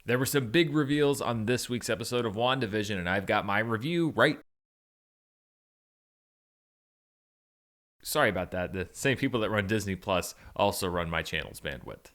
There were some big reveals on this week's episode of WandaVision, and I've got my review right. Sorry about that. The same people that run Disney Plus also run my channel's bandwidth.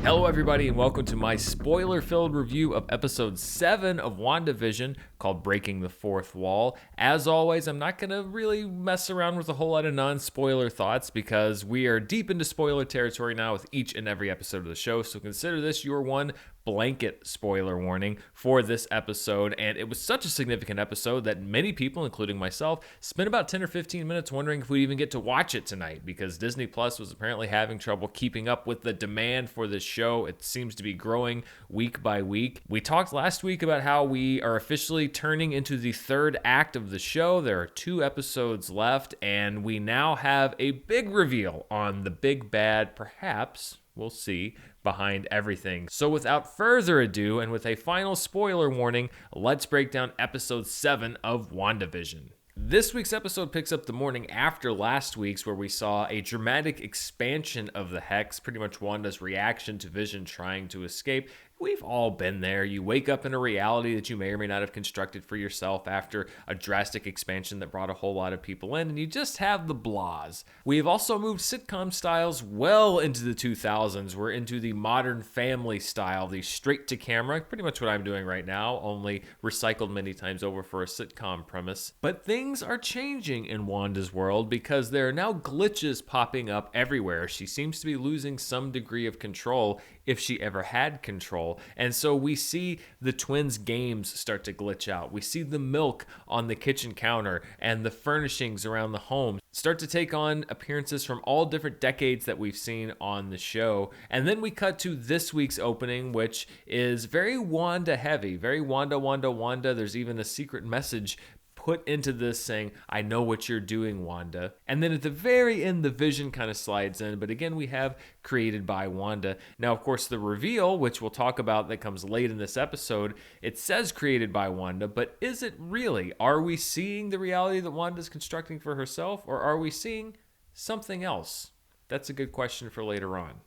Hello, everybody, and welcome to my spoiler-filled review of episode 7 of WandaVision called Breaking the Fourth Wall. As always, I'm not going to really mess around with a whole lot of non-spoiler thoughts because we are deep into spoiler territory now with each and every episode of the show, so consider this your one blanket spoiler warning for this episode. And it was such a significant episode that many people, including myself, spent about 10 or 15 minutes wondering if we'd even get to watch it tonight because Disney Plus was apparently having trouble keeping up with the demand for this show. It seems to be growing week by week. We talked last week about how we are officially turning into the third act of the show. There are 2 episodes left, and we now have a big reveal on the big bad, perhaps, we'll see, behind everything. So without further ado, and with a final spoiler warning, let's break down episode 7 of WandaVision. This week's episode picks up the morning after last week's, where we saw a dramatic expansion of the Hex, pretty much Wanda's reaction to Vision trying to escape. We've all been there. You wake up in a reality that you may or may not have constructed for yourself after a drastic expansion that brought a whole lot of people in, and you just have the blahs. We have also moved sitcom styles well into the 2000s. We're into the Modern Family style, the straight to camera, pretty much what I'm doing right now, only recycled many times over for a sitcom premise. But things are changing in Wanda's world because there are now glitches popping up everywhere. She seems to be losing some degree of control, if she ever had control. And so we see the twins' games start to glitch out. We see the milk on the kitchen counter and the furnishings around the home start to take on appearances from all different decades that we've seen on the show. And then we cut to this week's opening, which is very Wanda heavy, very Wanda, Wanda, Wanda. There's even a secret message put into this saying, "I know what you're doing, Wanda." And then at the very end, the Vision kind of slides in. But again, we have created by Wanda. Now, of course, the reveal, which we'll talk about that comes late in this episode, it says created by Wanda, but is it really? Are we seeing the reality that Wanda's constructing for herself, or are we seeing something else? That's a good question for later on.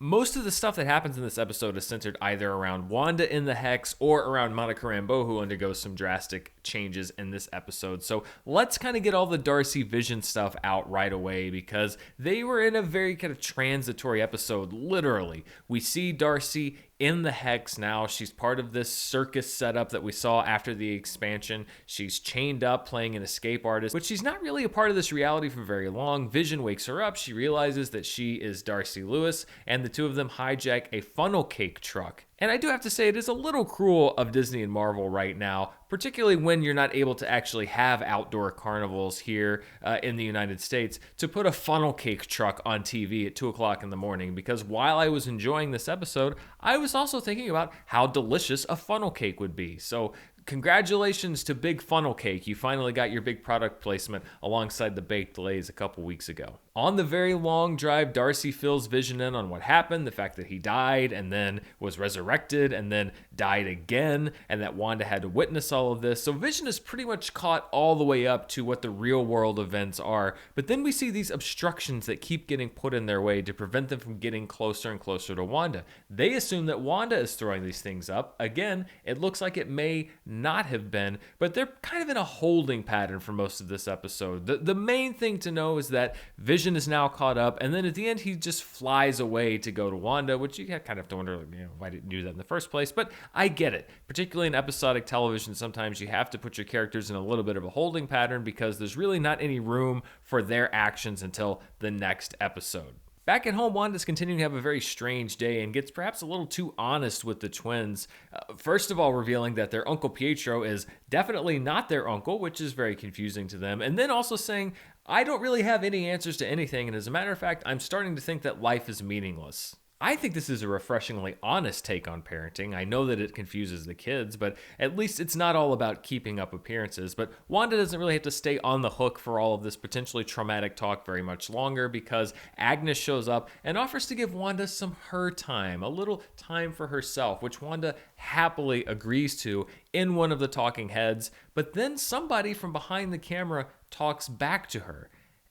Most of the stuff that happens in this episode is centered either around Wanda in the Hex or around Monica Rambeau, who undergoes some drastic changes in this episode. So let's kind of get all the Darcy Vision stuff out right away because they were in a very kind of transitory episode, literally. We see Darcy in the Hex now. She's part of this circus setup that we saw after the expansion. She's chained up playing an escape artist, but she's not really a part of this reality for very long. Vision wakes her up. She realizes that she is Darcy Lewis, and the two of them hijack a funnel cake truck. And I do have to say, it is a little cruel of Disney and Marvel right now, particularly when you're not able to actually have outdoor carnivals here in the United States, to put a funnel cake truck on TV at 2 o'clock in the morning. Because while I was enjoying this episode, I was also thinking about how delicious a funnel cake would be. So congratulations to Big Funnel Cake. You finally got your big product placement alongside the Baked Lays a couple weeks ago. On the very long drive, Darcy fills Vision in on what happened, the fact that he died and then was resurrected and then died again, and that Wanda had to witness all of this. So Vision is pretty much caught all the way up to what the real world events are. But then we see these obstructions that keep getting put in their way to prevent them from getting closer and closer to Wanda. They assume that Wanda is throwing these things up. Again, it looks like it may not have been, but they're kind of in a holding pattern for most of this episode. The main thing to know is that Vision is now caught up, and then at the end he just flies away to go to Wanda, which you kind of have to wonder, why didn't you do that in the first place? But I get it. Particularly in episodic television, sometimes you have to put your characters in a little bit of a holding pattern because there's really not any room for their actions until the next episode. Back at home, Wanda's continuing to have a very strange day and gets perhaps a little too honest with the twins. First of all, revealing that their Uncle Pietro is definitely not their uncle, which is very confusing to them. And then also saying, "I don't really have any answers to anything, and as a matter of fact, I'm starting to think that life is meaningless." I think this is a refreshingly honest take on parenting. I know that it confuses the kids, but at least it's not all about keeping up appearances. But Wanda doesn't really have to stay on the hook for all of this potentially traumatic talk very much longer because Agnes shows up and offers to give Wanda some her time, a little time for herself, which Wanda happily agrees to in one of the talking heads. But then somebody from behind the camera talks back to her.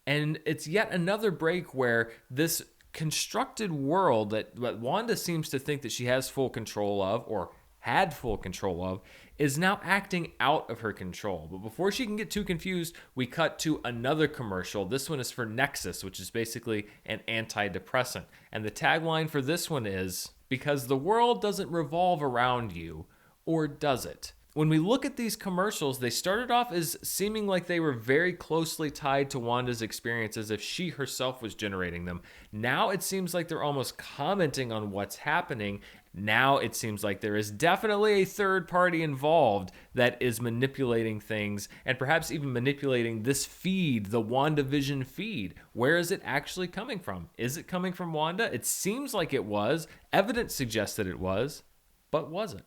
And it's yet another break where this constructed world that Wanda seems to think that she has full control of, or had full control of, is now acting out of her control. But before she can get too confused, we cut to another commercial. This one is for Nexus, which is basically an antidepressant. And the tagline for this one is, "Because the world doesn't revolve around you, or does it?" When we look at these commercials, they started off as seeming like they were very closely tied to Wanda's experience, as if she herself was generating them. Now it seems like they're almost commenting on what's happening. Now it seems like there is definitely a third party involved that is manipulating things, and perhaps even manipulating this feed, the WandaVision feed. Where is it actually coming from? Is it coming from Wanda? It seems like it was. Evidence suggests that it was. But was it?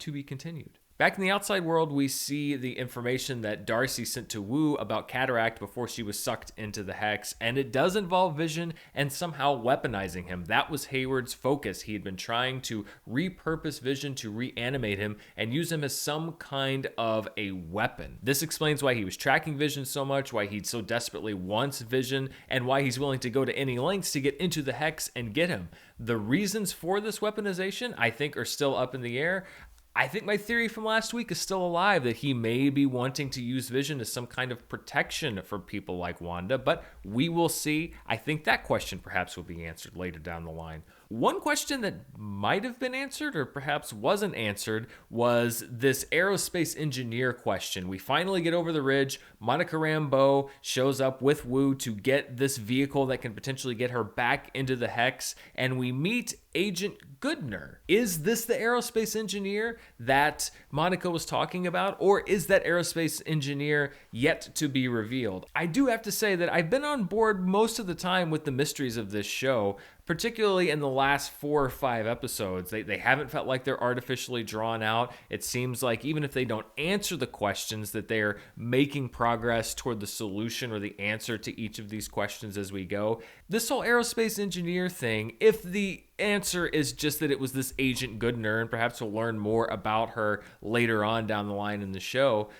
To be continued. Back in the outside world, we see the information that Darcy sent to Wu about Cataract before she was sucked into the Hex, and it does involve Vision and somehow weaponizing him. That was Hayward's focus. He had been trying to repurpose Vision to reanimate him and use him as some kind of a weapon. This explains why he was tracking Vision so much, why he so desperately wants Vision, and why he's willing to go to any lengths to get into the Hex and get him. The reasons for this weaponization, I think, are still up in the air. I think my theory from last week is still alive, that he may be wanting to use Vision as some kind of protection for people like Wanda, but we will see. I think that question perhaps will be answered later down the line. One question that might have been answered, or perhaps wasn't answered, was this aerospace engineer question. We finally get over the ridge. Monica Rambeau shows up with Wu to get this vehicle that can potentially get her back into the Hex, and we meet Agent Goodner. Is this the aerospace engineer that Monica was talking about, or is that aerospace engineer yet to be revealed? I do have to say that I've been on board most of the time with the mysteries of this show, particularly in the last 4 or 5 episodes. They haven't felt like they're artificially drawn out. It seems like even if they don't answer the questions, that they're making progress toward the solution or the answer to each of these questions as we go. This whole aerospace engineer thing, if the answer is just that it was this Agent Goodner, and perhaps we'll learn more about her later on down the line in the show,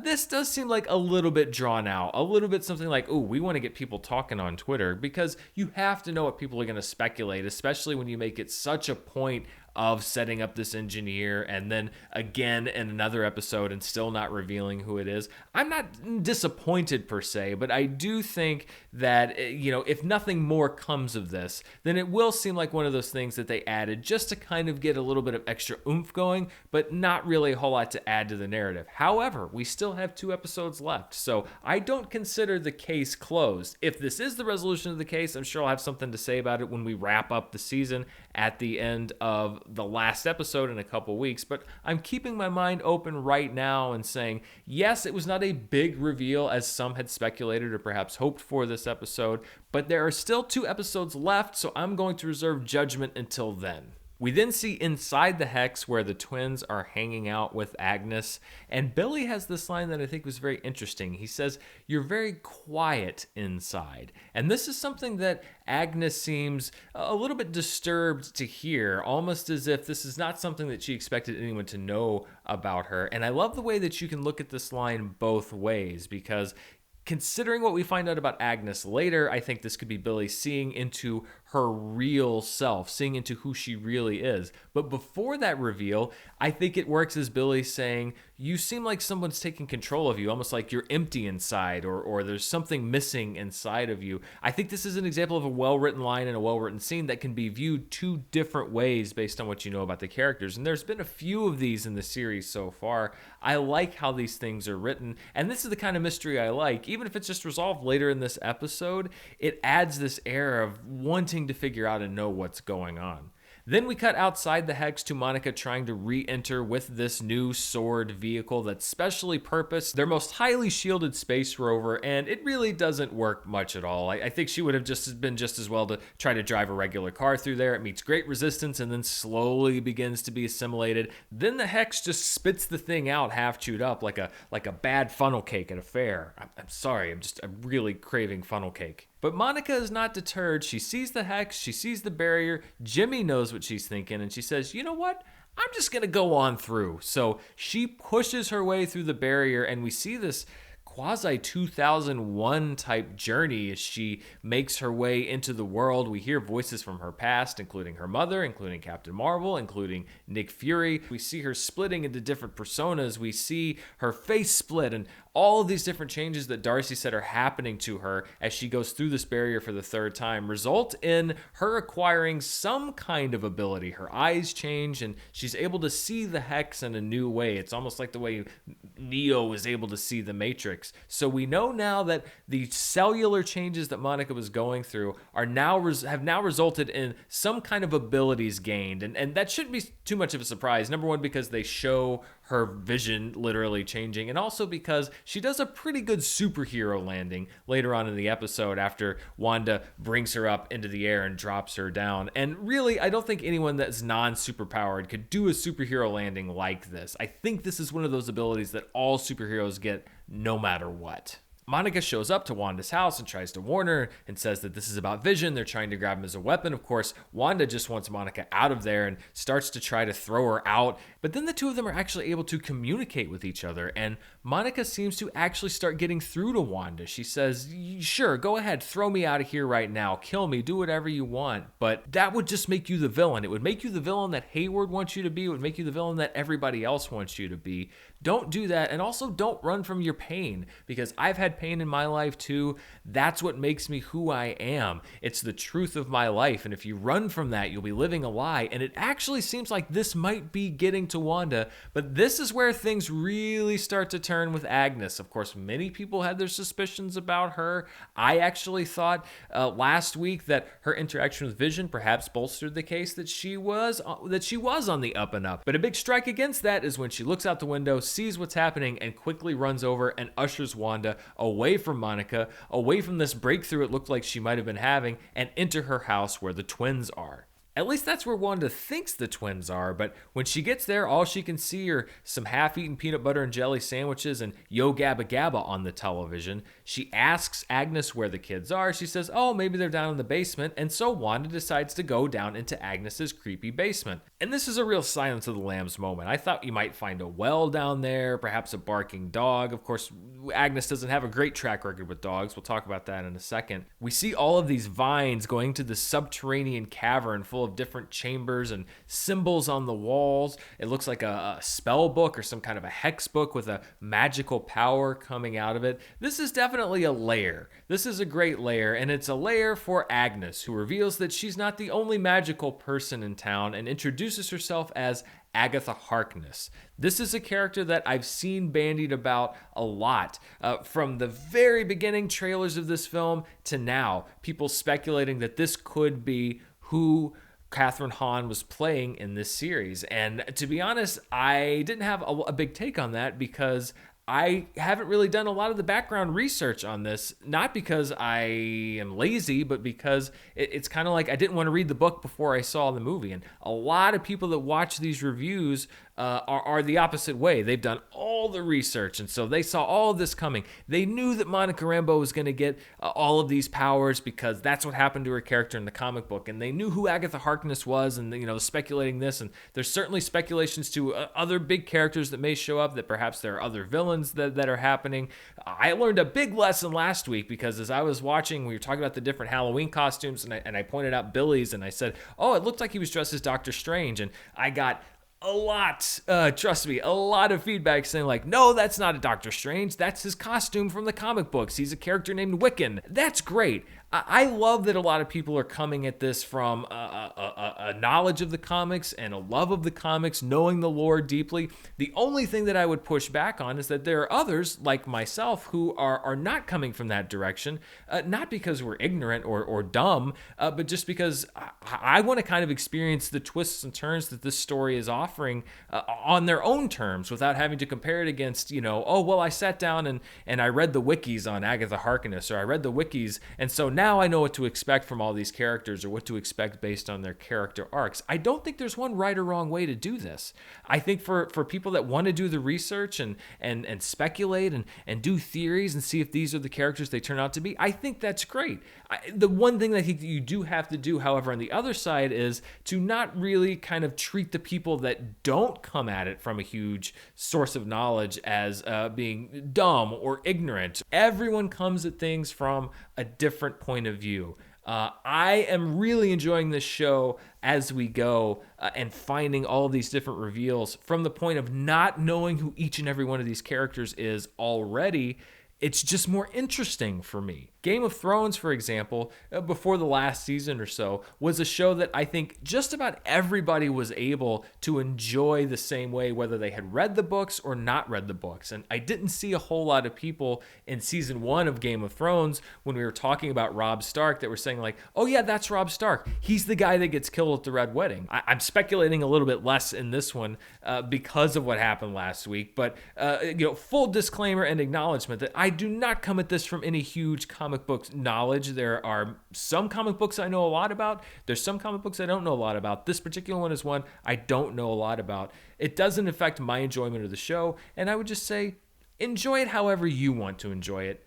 this does seem like a little bit drawn out, a little bit something like, oh, we want to get people talking on Twitter, because you have to know what people are going to speculate, especially when you make it such a point of setting up this engineer and then again in another episode and still not revealing who it is. I'm not disappointed per se, but I do think that, if nothing more comes of this, then it will seem like one of those things that they added just to kind of get a little bit of extra oomph going, but not really a whole lot to add to the narrative. However, we still have 2 episodes left, so I don't consider the case closed. If this is the resolution of the case, I'm sure I'll have something to say about it when we wrap up the season at the end of the last episode in a couple weeks, but I'm keeping my mind open right now and saying, yes, it was not a big reveal as some had speculated or perhaps hoped for this episode, but there are still 2 episodes left, so I'm going to reserve judgment until then. We then see inside the Hex where the twins are hanging out with Agnes, and Billy has this line that I think was very interesting. He says, "You're very quiet inside." And this is something that Agnes seems a little bit disturbed to hear, almost as if this is not something that she expected anyone to know about her. And I love the way that you can look at this line both ways, because considering what we find out about Agnes later, I think this could be Billy seeing into her real self, seeing into who she really is. But before that reveal, I think it works as Billy saying, you seem like someone's taking control of you, almost like you're empty inside, or there's something missing inside of you. I think this is an example of a well-written line and a well-written scene that can be viewed 2 different ways based on what you know about the characters. And there's been a few of these in the series so far. I like how these things are written, and this is the kind of mystery I like. Even if it's just resolved later in this episode, it adds this air of wanting to figure out and know what's going on. Then we cut outside the Hex to Monica trying to re-enter with this new sword vehicle that's specially purposed, their most highly shielded space rover, and it really doesn't work much at all. I think she would have been just as well to try to drive a regular car through there. It meets great resistance and then slowly begins to be assimilated. Then the Hex just spits the thing out half chewed up like a bad funnel cake at a fair. I'm sorry, I'm really craving funnel cake. But Monica is not deterred. She sees the Hex, she sees the barrier. Jimmy knows what she's thinking, and she says, you know what? I'm just going to go on through. So she pushes her way through the barrier, and we see this quasi 2001 type journey as she makes her way into the world. We hear voices from her past, including her mother, including Captain Marvel, including Nick Fury. We see her splitting into different personas. We see her face split, and all of these different changes that Darcy said are happening to her as she goes through this barrier for the third time result in her acquiring some kind of ability. Her eyes change and she's able to see the Hex in a new way. It's almost like the way Neo was able to see the Matrix. So we know now that the cellular changes that Monica was going through are have now resulted in some kind of abilities gained. And that shouldn't be too much of a surprise. Number one, because they show her vision literally changing, and also because she does a pretty good superhero landing later on in the episode after Wanda brings her up into the air and drops her down. And really, I don't think anyone that's non-superpowered could do a superhero landing like this. I think this is one of those abilities that all superheroes get no matter what. Monica shows up to Wanda's house and tries to warn her and says that this is about Vision. They're trying to grab him as a weapon. Of course, Wanda just wants Monica out of there and starts to try to throw her out. But then the two of them are actually able to communicate with each other, and Monica seems to actually start getting through to Wanda. She says, sure, go ahead, throw me out of here right now, kill me, do whatever you want. But that would just make you the villain. It would make you the villain that Hayward wants you to be. It would make you the villain that everybody else wants you to be. Don't do that, and also don't run from your pain, because I've had pain in my life too. That's what makes me who I am. It's the truth of my life, and if you run from that, you'll be living a lie. And it actually seems like this might be getting to Wanda, but this is where things really start to turn with Agnes. Of course, many people had their suspicions about her. I actually thought last week that her interaction with Vision perhaps bolstered the case that she was on the up and up. But a big strike against that is when she looks out the window, sees what's happening, and quickly runs over and ushers Wanda away from Monica, away from this breakthrough it looked like she might have been having, and into her house where the twins are. At least that's where Wanda thinks the twins are, but when she gets there, all she can see are some half-eaten peanut butter and jelly sandwiches and Yo Gabba Gabba on the television. She asks Agnes where the kids are. She says, oh, maybe they're down in the basement, and so Wanda decides to go down into Agnes's creepy basement. And this is a real Silence of the Lambs moment. I thought you might find a well down there, perhaps a barking dog. Of course, Agnes doesn't have a great track record with dogs. We'll talk about that in a second. We see all of these vines going to the subterranean cavern full of different chambers and symbols on the walls. It looks like a spell book or some kind of a hex book with a magical power coming out of it. This is definitely a lair. This is a great lair, and it's a lair for Agnes, who reveals that she's not the only magical person in town and introduces herself as Agatha Harkness. This is a character that I've seen bandied about a lot. From the very beginning trailers of this film to now, people speculating that this could be who Kathryn Hahn was playing in this series. And to be honest, I didn't have a big take on that because I haven't really done a lot of the background research on this, not because I am lazy, but because it's kind of like I didn't want to read the book before I saw the movie. And a lot of people that watch these reviews are the opposite way. They've done all the research, and so they saw all of this coming. They knew that Monica Rambeau was going to get all of these powers because that's what happened to her character in the comic book, and they knew who Agatha Harkness was, and speculating this. And there's certainly speculations to other big characters that may show up, that perhaps there are other villains that are happening. I learned a big lesson last week because as I was watching, we were talking about the different Halloween costumes, and I pointed out Billy's, and I said, oh, it looked like he was dressed as Doctor Strange, and I got a lot of feedback saying like, no, that's not a Doctor Strange. That's his costume from the comic books. He's a character named Wiccan. That's great. I love that a lot of people are coming at this from a knowledge of the comics and a love of the comics, knowing the lore deeply. The only thing that I would push back on is that there are others like myself who are not coming from that direction, not because we're ignorant or dumb, but just because I want to kind of experience the twists and turns that this story is offering on their own terms without having to compare it against, oh, well, I sat down and I read the wikis on Agatha Harkness, or I read the wikis, and so now now I know what to expect from all these characters or what to expect based on their character arcs. I don't think there's one right or wrong way to do this. I think for people that want to do the research and speculate and do theories and see if these are the characters they turn out to be, I think that's great. The one thing that I think you do have to do, however, on the other side is to not really kind of treat the people that don't come at it from a huge source of knowledge as being dumb or ignorant. Everyone comes at things from a different point of view. I am really enjoying this show as we go and finding all of these different reveals from the point of not knowing who each and every one of these characters is already. It's just more interesting for me. Game of Thrones, for example, before the last season or so, was a show that I think just about everybody was able to enjoy the same way, whether they had read the books or not read the books. And I didn't see a whole lot of people in season 1 of Game of Thrones when we were talking about Robb Stark that were saying like, oh yeah, that's Robb Stark. He's the guy that gets killed at the Red Wedding. I'm speculating a little bit less in this one because of what happened last week. But full disclaimer and acknowledgement that I do not come at this from any huge comic book knowledge. There are some comic books I know a lot about. There's some comic books I don't know a lot about. This particular one is one I don't know a lot about. It doesn't affect my enjoyment of the show, and I would just say enjoy it however you want to enjoy it,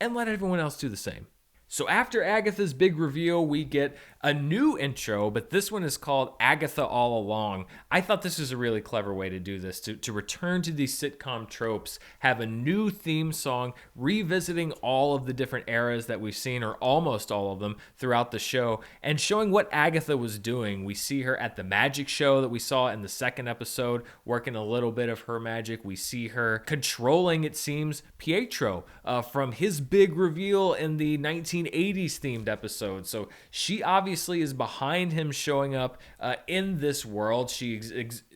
and let everyone else do the same. So after Agatha's big reveal, we get a new intro, but this one is called Agatha All Along. I thought this was a really clever way to do this, to return to these sitcom tropes, have a new theme song, revisiting all of the different eras that we've seen, or almost all of them, throughout the show, and showing what Agatha was doing. We see her at the magic show that we saw in the second episode, working a little bit of her magic. We see her controlling, it seems, Pietro from his big reveal in the 1980s themed episode. So she obviously is behind him showing up in this world. She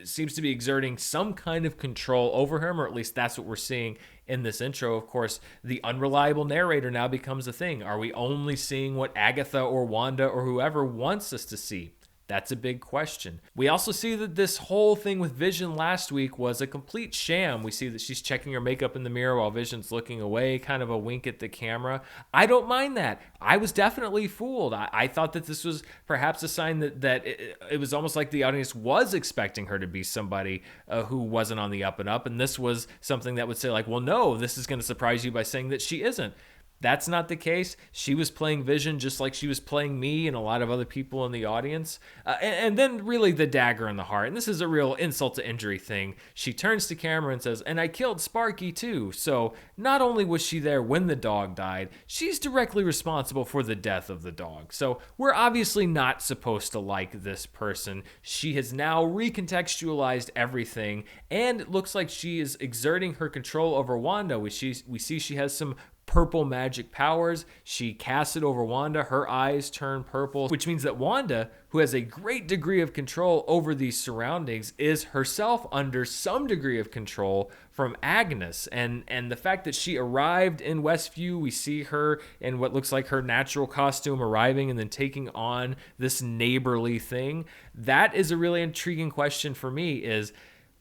seems to be exerting some kind of control over him, or at least that's what we're seeing in this intro. Of course, the unreliable narrator now becomes a thing. Are we only seeing what Agatha or Wanda or whoever wants us to see? That's a big question. We also see that this whole thing with Vision last week was a complete sham. We see that she's checking her makeup in the mirror while Vision's looking away, kind of a wink at the camera. I don't mind that. I was definitely fooled. I thought that this was perhaps a sign that it was almost like the audience was expecting her to be somebody who wasn't on the up and up. And this was something that would say like, well, no, this is going to surprise you by saying that she isn't. That's not the case. She was playing Vision just like she was playing me and a lot of other people in the audience. And then really the dagger in the heart. And this is a real insult to injury thing. She turns to camera and says, and I killed Sparky too. So not only was she there when the dog died, she's directly responsible for the death of the dog. So we're obviously not supposed to like this person. She has now recontextualized everything. And it looks like she is exerting her control over Wanda. We see she has some purple magic powers. She casts it over Wanda. Her eyes turn purple, which means that Wanda, who has a great degree of control over these surroundings, is herself under some degree of control from Agnes. And the fact that she arrived in Westview, we see her in what looks like her natural costume arriving and then taking on this neighborly thing. That is a really intriguing question for me, is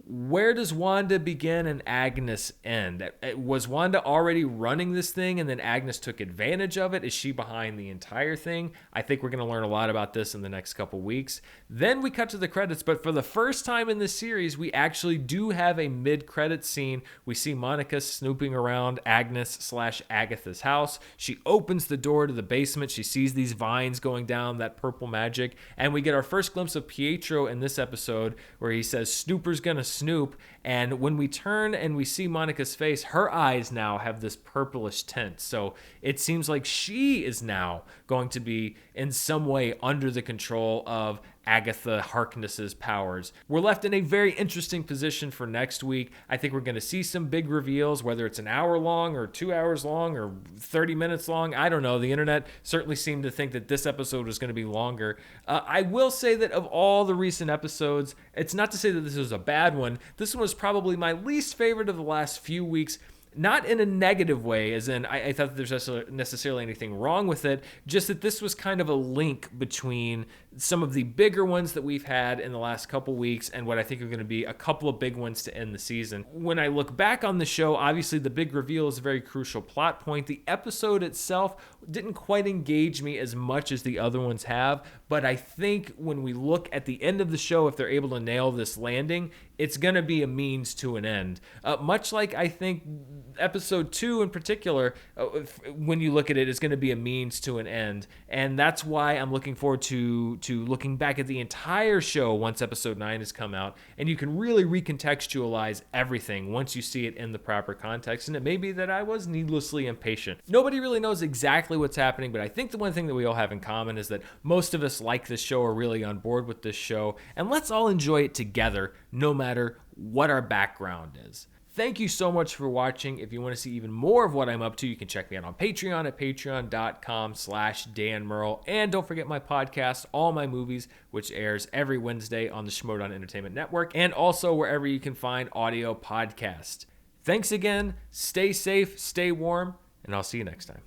where does Wanda begin and Agnes end? Was Wanda already running this thing and then Agnes took advantage of it? Is she behind the entire thing? I think we're going to learn a lot about this in the next couple weeks. Then we cut to the credits, but for the first time in this series, we actually do have a mid-credit scene. We see Monica snooping around Agnes/Agatha's house. She opens the door to the basement. She sees these vines going down, that purple magic, and we get our first glimpse of Pietro in this episode where he says, Snooper's gonna snoop. And when we turn and we see Monica's face, her eyes now have this purplish tint. So it seems like she is now going to be in some way under the control of Agatha Harkness's powers. We're left in a very interesting position for next week. I think we're going to see some big reveals, whether it's an hour long or 2 hours long or 30 minutes long. I don't know. The internet certainly seemed to think that this episode was going to be longer. I will say that of all the recent episodes, it's not to say that this was a bad one. This one was probably my least favorite of the last few weeks. Not in a negative way, as in I thought that there's necessarily anything wrong with it, just that this was kind of a link between some of the bigger ones that we've had in the last couple weeks and what I think are going to be a couple of big ones to end the season. When I look back on the show, obviously the big reveal is a very crucial plot point. The episode itself didn't quite engage me as much as the other ones have, but I think when we look at the end of the show, if they're able to nail this landing, it's going to be a means to an end. Much like I think episode 2 in particular, when you look at it, is going to be a means to an end. And that's why I'm looking forward to looking back at the entire show once episode 9 has come out. And you can really recontextualize everything once you see it in the proper context. And it may be that I was needlessly impatient. Nobody really knows exactly what's happening, but I think the one thing that we all have in common is that most of us like this show, are really on board with this show. And let's all enjoy it together, no matter what our background is. Thank you so much for watching. If you want to see even more of what I'm up to, you can check me out on Patreon at patreon.com/Dan Murrell. And don't forget my podcast, All My Movies, which airs every Wednesday on the Schmodown Entertainment Network and also wherever you can find audio podcasts. Thanks again. Stay safe, stay warm, and I'll see you next time.